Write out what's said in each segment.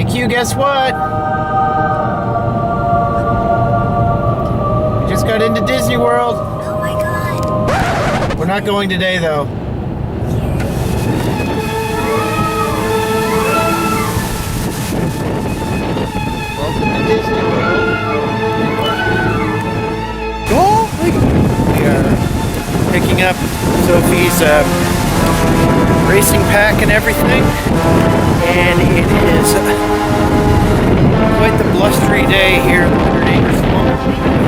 Hey Q, guess what? We just got into Disney World. Oh my god. We're not going today though. Welcome to Disney World. Oh, we are picking up Sophie's racing pack and everything, and it is quite the blustery day here at 100 Acres Swamp.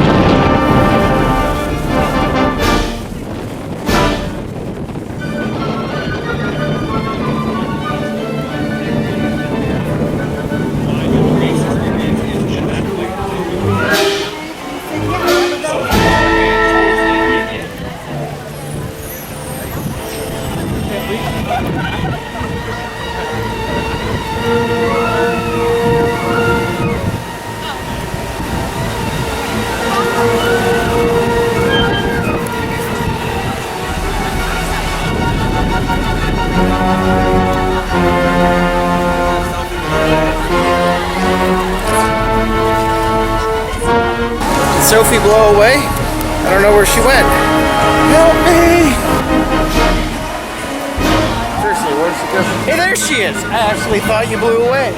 Sophie blow away? I don't know where she went. Help me! Seriously, where did she go? Hey, there she is! I actually thought you blew away.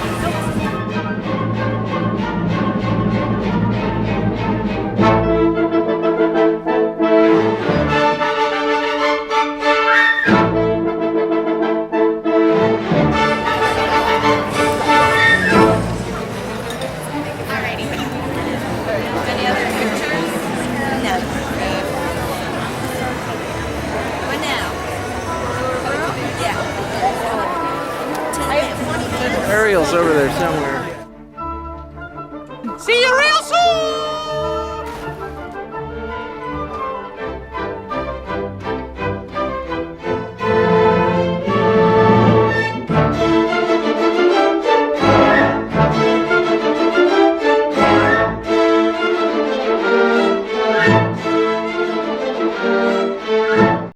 Ariel's over there somewhere. See you real soon!